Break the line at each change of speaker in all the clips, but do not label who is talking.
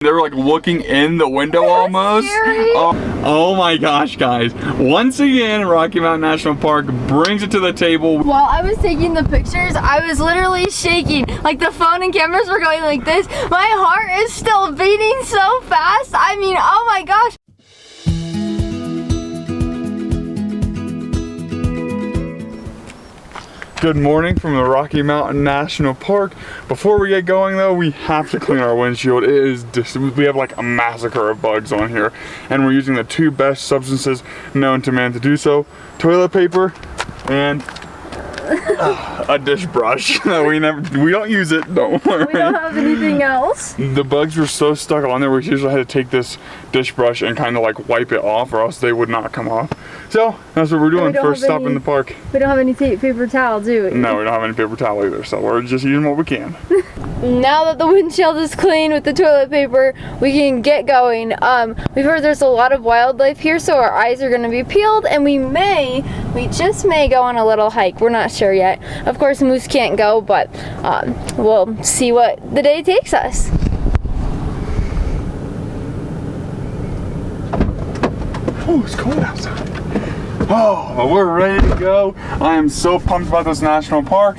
They were like looking in the window almost. Oh my gosh, guys. Once again, Rocky Mountain National Park brings it to the table.
While I was taking the pictures, I was literally shaking. Like the phone and cameras were going like this. My heart is still beating so fast. I mean, oh my gosh.
Good morning from the Rocky Mountain National Park. Before we get going though, we have to clean our windshield. We have like a massacre of bugs on here, and we're using the two best substances known to man to do so: toilet paper and a dish brush. we don't use it, don't worry.
We don't have anything else.
The bugs were so stuck on there, we usually had to take this dish brush and kind of like wipe it off, or else they would not come off. So that's what we're doing first stop in the park.
We don't have any paper towel, do we?
No, we don't have any paper towel either, so we're just using what we can.
Now that the windshield is clean with the toilet paper, we can get going. We've heard there's a lot of wildlife here, so our eyes are gonna be peeled, and we just may go on a little hike. We're not sure yet. Of course, Moose can't go, but we'll see what the day takes us.
Oh, it's cold outside. Oh, well, we're ready to go. I am so pumped about this national park.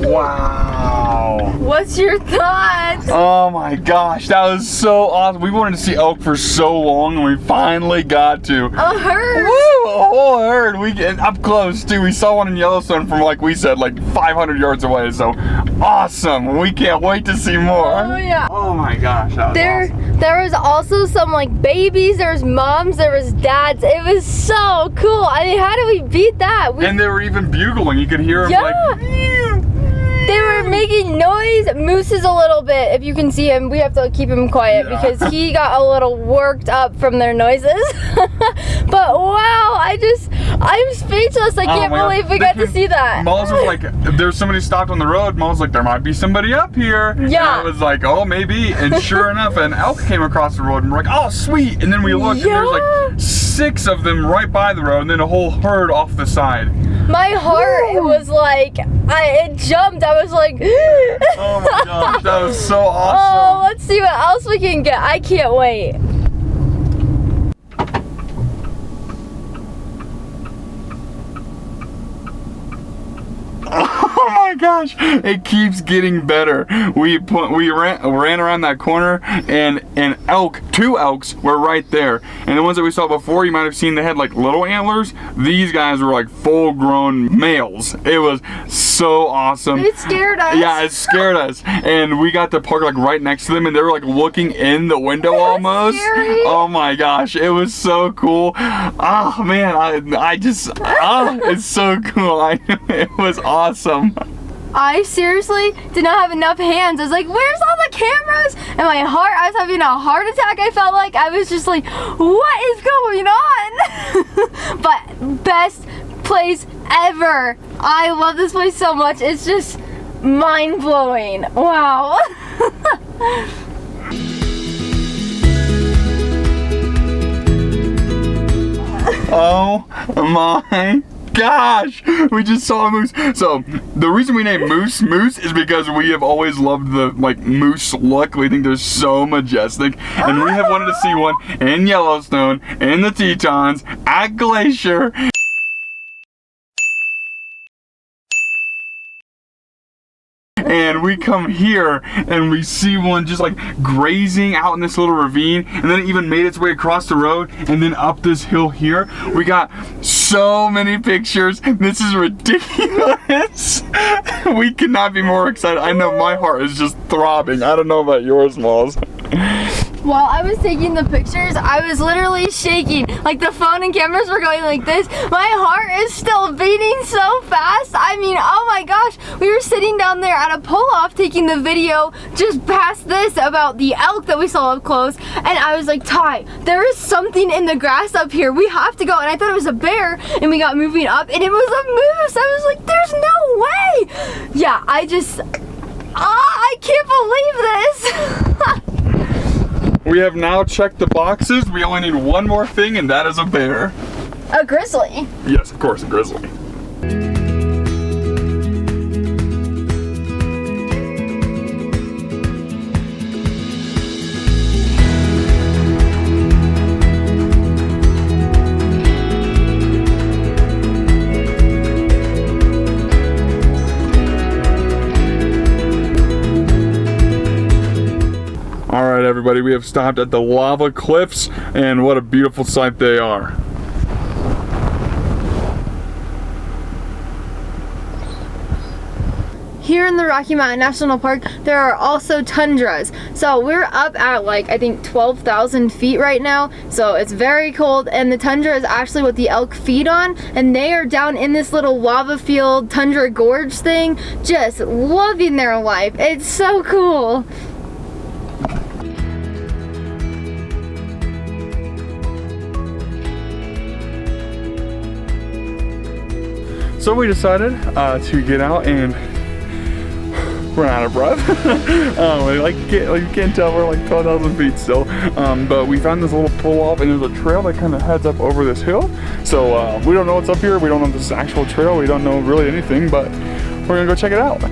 Wow.
What's your thoughts?
Oh my gosh, that was so awesome. We wanted to see elk for so long, and we finally got to.
A herd.
Woo, a whole herd. We get up close too. We saw one in Yellowstone from, like we said, like 500 yards away. So awesome. We can't wait to see more.
Oh yeah.
Oh my gosh, that was awesome.
There was also some like babies, there was moms, there was dads. It was so cool. I mean, how do we beat that?
And they were even bugling. You could hear them like.
They were making noise. Moose is a little bit, if you can see him, we have to keep him quiet because he got a little worked up from their noises. But wow, I'm speechless. I can't believe we got to see that.
Malls was like, there's somebody stopped on the road. Malls like, there might be somebody up here.
Yeah.
And I was like, oh, maybe. And sure enough, an elk came across the road, and we're like, oh, sweet. And then we looked, and there's like 6 of them right by the road, and then a whole herd off the side.
My heart was like, it jumped. I was like,
oh my gosh, that was so awesome.
Oh, let's see what else we can get. I can't wait.
Oh my gosh, it keeps getting better. We ran around that corner, and elk, 2 elks were right there. And the ones that we saw before, you might have seen they had like little antlers. These guys were like full-grown males. It was so awesome.
It scared us.
Yeah, it scared us. And we got to park like right next to them, and they were like looking in the window almost.
Scary.
Oh my gosh, it was so cool. Oh man, it's so cool. It was awesome.
I seriously did not have enough hands. I was like, where's all the cameras? And my heart, I was having a heart attack. I felt like I was just like, what is going on? But best place ever. I love this place so much. It's just mind-blowing. Wow.
Oh my gosh, we just saw a moose. So the reason we named Moose is because we have always loved the like moose look. We think they're so majestic, and we have wanted to see one in Yellowstone, in the Tetons, at Glacier. And we come here and we see one just like grazing out in this little ravine, and then it even made its way across the road and then up this hill here. We got so many pictures. This is ridiculous. We cannot be more excited. I know my heart is just throbbing. I don't know about yours, Malls.
While I was taking the pictures, I was literally shaking. Like the phone and cameras were going like this. My heart is still beating so fast. I mean, oh my gosh. We were sitting down there at a pull-off taking the video just past this about the elk that we saw up close. And I was like, Ty, there is something in the grass up here. We have to go. And I thought it was a bear. And we got moving up and it was a moose. I was like, there's no way. Yeah, I can't believe this.
We have now checked the boxes. We only need one more thing, and that is a bear.
A grizzly.
Yes, of course, a grizzly. Alright everybody, we have stopped at the lava cliffs, and what a beautiful sight they are.
Here in the Rocky Mountain National Park, there are also tundras. So we're up at like, I think 12,000 feet right now. So it's very cold, and the tundra is actually what the elk feed on. And they are down in this little lava field, tundra gorge thing, just loving their life. It's so cool.
So we decided to get out and run out of breath. You can't tell we're like 12,000 feet still. But we found this little pull off, and there's a trail that kind of heads up over this hill. So we don't know what's up here. We don't know if this is an actual trail. We don't know really anything, but we're gonna go check it out.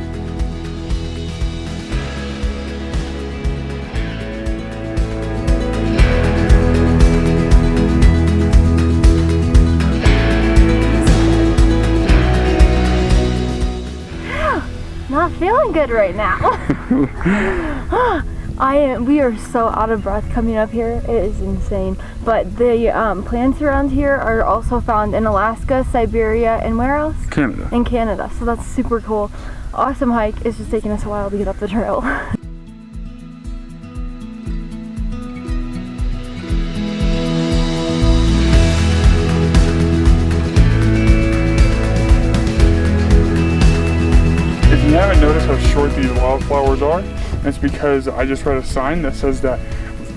Not feeling good right now. We are so out of breath coming up here. It is insane. But the plants around here are also found in Alaska, Siberia, and where else?
Canada.
In Canada. So that's super cool. Awesome hike. It's just taking us a while to get up the trail.
If you haven't noticed how short these wildflowers are, it's because I just read a sign that says that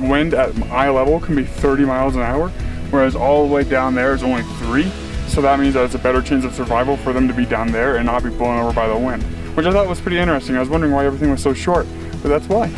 wind at eye level can be 30 miles an hour, whereas all the way down there is only 3. So that means that it's a better chance of survival for them to be down there and not be blown over by the wind, which I thought was pretty interesting. I was wondering why everything was so short, but that's why.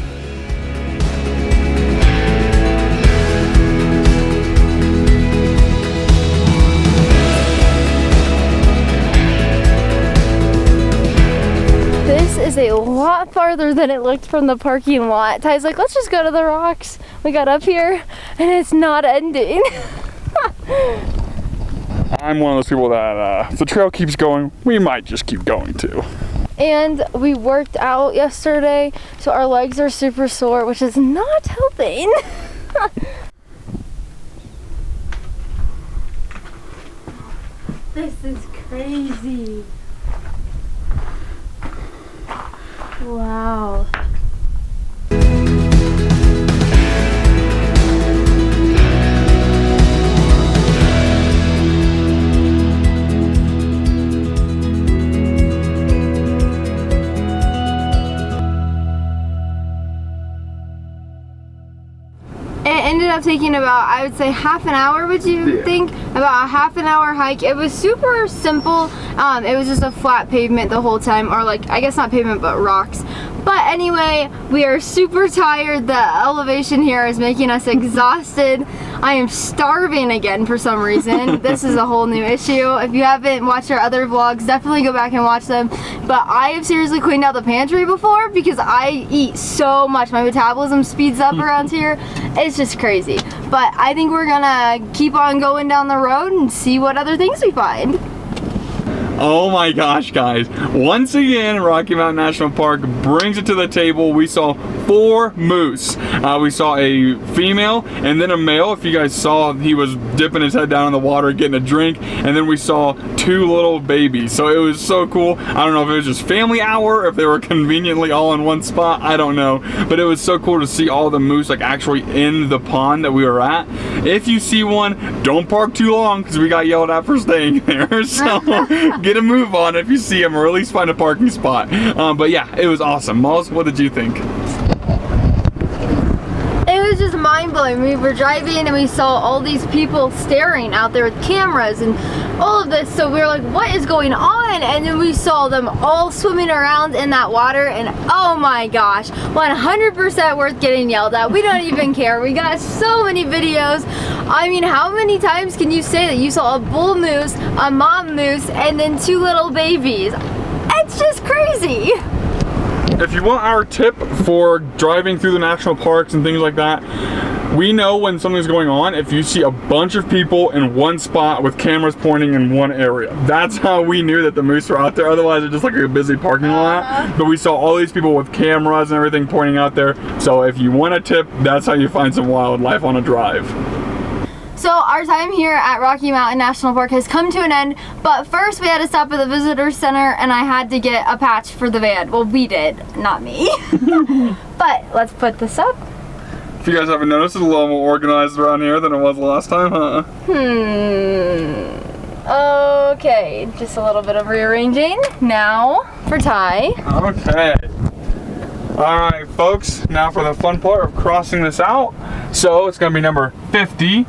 This is a lot farther than it looked from the parking lot. Ty's like, let's just go to the rocks. We got up here and it's not ending.
I'm one of those people that if the trail keeps going, we might just keep going too.
And we worked out yesterday, so our legs are super sore, which is not helping. This is crazy. Wow. It ended up taking about, I would say, half an hour, would you think? About a half an hour hike. It was super simple. It was just a flat pavement the whole time, or like, I guess not pavement, but rocks. But anyway, we are super tired. The elevation here is making us exhausted. I am starving again for some reason. This is a whole new issue. If you haven't watched our other vlogs, definitely go back and watch them. But I have seriously cleaned out the pantry before because I eat so much. My metabolism speeds up around here. It's just crazy. But I think we're gonna keep on going down the road and see what other things we find.
Oh my gosh, guys. Once again, Rocky Mountain National Park brings it to the table. We saw 4 moose. We saw a female and then a male. If you guys saw, he was dipping his head down in the water getting a drink. And then we saw 2 little babies. So it was so cool. I don't know if it was just family hour, if they were conveniently all in one spot. I don't know. But it was so cool to see all the moose like actually in the pond that we were at. If you see one, don't park too long because we got yelled at for staying there. So get a move on if you see him, or at least find a parking spot. But yeah, it was awesome. Malls, what did you think?
It was just mind-blowing. We were driving and we saw all these people staring out there with cameras and all of this, so we were like, what is going on? And then we saw them all swimming around in that water, and oh my gosh, 100% worth getting yelled at. We don't even care. We got so many videos. I mean, how many times can you say that you saw a bull moose, a mom moose, and then 2 little babies? It's just crazy.
If you want our tip for driving through the national parks and things like that, we know when something's going on if you see a bunch of people in one spot with cameras pointing in one area. That's how we knew that the moose were out there. Otherwise, it's just like a busy parking lot. But we saw all these people with cameras and everything pointing out there. So if you want a tip, that's how you find some wildlife on a drive.
So our time here at Rocky Mountain National Park has come to an end, but first we had to stop at the visitor center and I had to get a patch for the van. Well, we did, not me. But let's put this up.
If you guys haven't noticed, it's a little more organized around here than it was last time, huh?
Okay, just a little bit of rearranging. Now for Ty.
Okay. Alright, folks, now for the fun part of crossing this out. So it's gonna be number 50.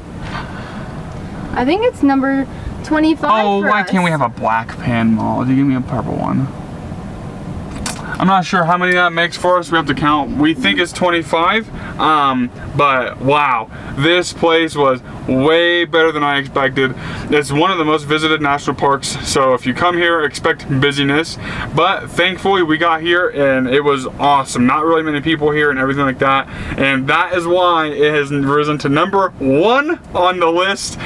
I think it's number 25.
Oh,
for
why
us.
can't we have a black pan mall? You give me a purple one. I'm not sure how many that makes for us. We have to count. We think it's 25. But wow, this place was way better than I expected. It's one of the most visited national parks. So if you come here, expect busyness. But thankfully we got here and it was awesome. Not really many people here and everything like that. And that is why it has risen to number 1 on the list.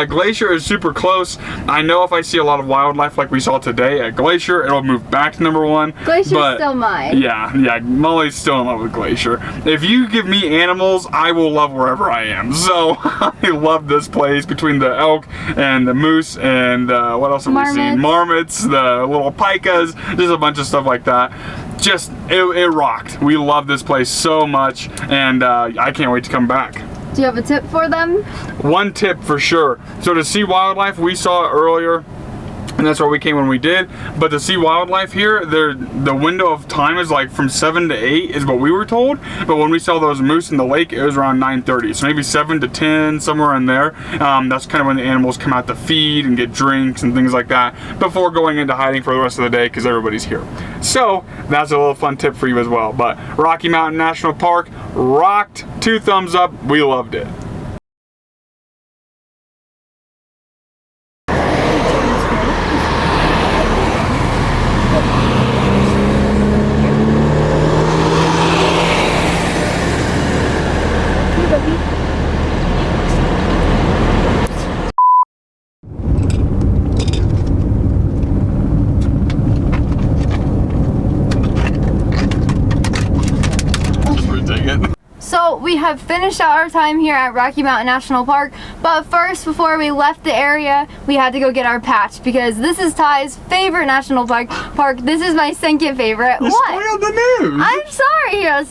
Glacier is super close. I know if I see a lot of wildlife like we saw today at Glacier, it'll move back to number 1.
Glacier's still mine.
Yeah, Molly's still in love with Glacier. If you give me animals, I will love wherever I am. So I love this place between the elk and the moose and what else have we seen? Marmots, the little pikas, just a bunch of stuff like that. Just, it rocked. We love this place so much, and I can't wait to come back.
Do you have a tip for them?
One tip for sure. So to see wildlife, we saw it earlier, and that's why we came when we did. But to see wildlife here, the window of time is like from 7 to 8 is what we were told. But when we saw those moose in the lake, it was around 9:30. So maybe 7 to 10, somewhere in there. That's kind of when the animals come out to feed and get drinks and things like that before going into hiding for the rest of the day because everybody's here. So that's a little fun tip for you as well. But Rocky Mountain National Park rocked. 2 thumbs up. We loved it.
So we have finished out our time here at Rocky Mountain National Park, but first, before we left the area, we had to go get our patch because this is Ty's favorite national park. This is my second favorite.
You spoiled the news.
I'm sorry. Here,